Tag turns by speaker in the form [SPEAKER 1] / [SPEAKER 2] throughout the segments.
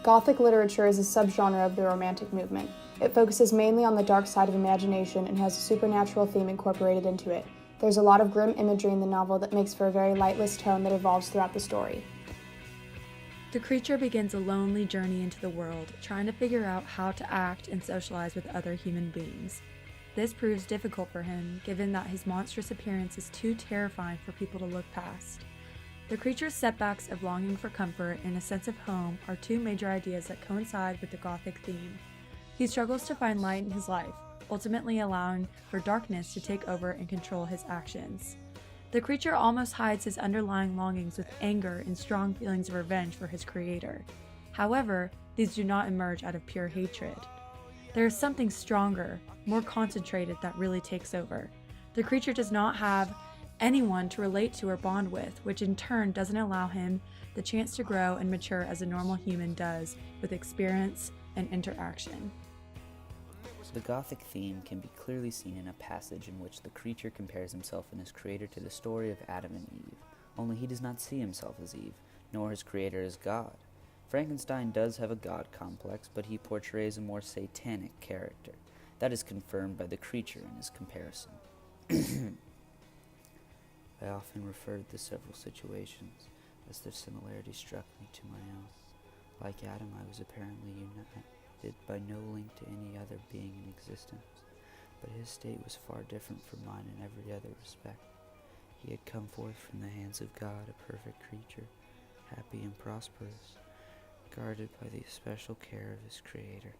[SPEAKER 1] Gothic literature is a subgenre of the Romantic movement. It focuses mainly on the dark side of imagination and has a supernatural theme incorporated into it. There's a lot of grim imagery in the novel that makes for a very lightless tone that evolves throughout the story.
[SPEAKER 2] The creature begins a lonely journey into the world, trying to figure out how to act and socialize with other human beings. This proves difficult for him, given that his monstrous appearance is too terrifying for people to look past. The creature's setbacks of longing for comfort and a sense of home are two major ideas that coincide with the Gothic theme. He struggles to find light in his life, ultimately allowing for darkness to take over and control his actions. The creature almost hides his underlying longings with anger and strong feelings of revenge for his creator. However, these do not emerge out of pure hatred. There is something stronger, more concentrated that really takes over. The creature does not have anyone to relate to or bond with, which in turn doesn't allow him the chance to grow and mature as a normal human does with experience and interaction.
[SPEAKER 3] The Gothic theme can be clearly seen in a passage in which the creature compares himself and his creator to the story of Adam and Eve, only he does not see himself as Eve, nor his creator as God. Frankenstein does have a god complex, but he portrays a more satanic character. That is confirmed by the creature in his comparison. I often referred to several situations, as their similarity struck me to my own. Like Adam, I was apparently united by no link to any other being in existence, but his state was far different from mine in every other respect. He had come forth from the hands of God, a perfect creature, happy and prosperous, guarded by the especial care of his Creator.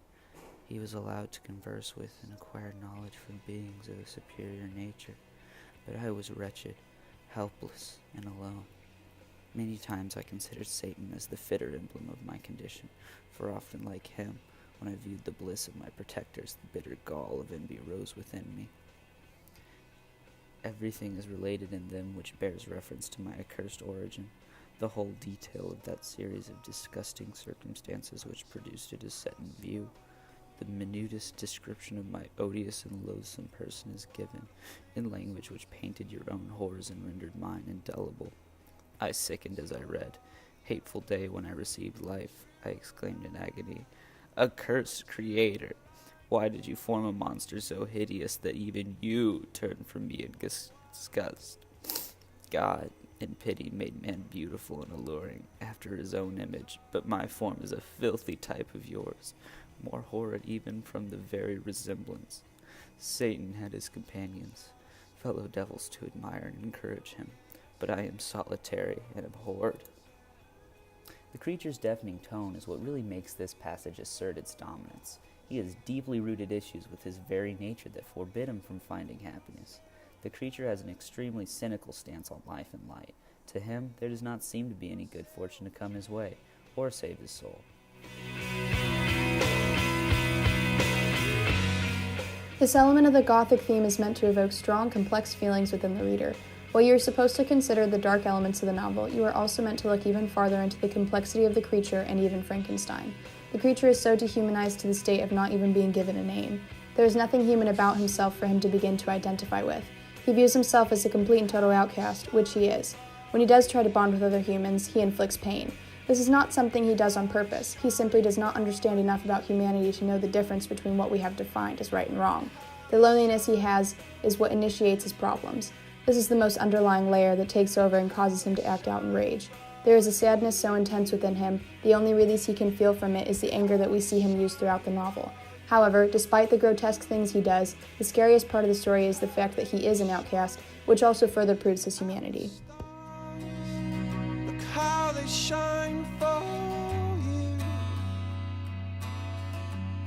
[SPEAKER 3] He was allowed to converse with and acquire knowledge from beings of a superior nature, but I was wretched, helpless, and alone. Many times I considered Satan as the fitter emblem of my condition, for often like him, when I viewed the bliss of my protectors, the bitter gall of envy rose within me. Everything is related in them which bears reference to my accursed origin. The whole detail of that series of disgusting circumstances which produced it is set in view. The minutest description of my odious and loathsome person is given, in language which painted your own horrors and rendered mine indelible. I sickened as I read. Hateful day when I received life, I exclaimed in agony. Accursed Creator, why did you form a monster so hideous that even you turned from me in disgust? God, in pity, made man beautiful and alluring, after his own image, but my form is a filthy type of yours, more horrid even from the very resemblance. Satan had his companions, fellow devils to admire and encourage him, but I am solitary and abhorred. The creature's deafening tone is what really makes this passage assert its dominance. He has deeply rooted issues with his very nature that forbid him from finding happiness. The creature has an extremely cynical stance on life and light. To him, there does not seem to be any good fortune to come his way, or save his soul.
[SPEAKER 1] This element of the Gothic theme is meant to evoke strong, complex feelings within the reader. While you are supposed to consider the dark elements of the novel, you are also meant to look even farther into the complexity of the creature and even Frankenstein. The creature is so dehumanized to the state of not even being given a name. There is nothing human about himself for him to begin to identify with. He views himself as a complete and total outcast, which he is. When he does try to bond with other humans, he inflicts pain. This is not something he does on purpose. He simply does not understand enough about humanity to know the difference between what we have defined as right and wrong. The loneliness he has is what initiates his problems. This is the most underlying layer that takes over and causes him to act out in rage. There is a sadness so intense within him, the only release he can feel from it is the anger that we see him use throughout the novel. However, despite the grotesque things he does, the scariest part of the story is the fact that he is an outcast, which also further proves his humanity.
[SPEAKER 4] Look how they shine for you,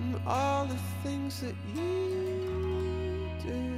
[SPEAKER 4] and all the things that you do.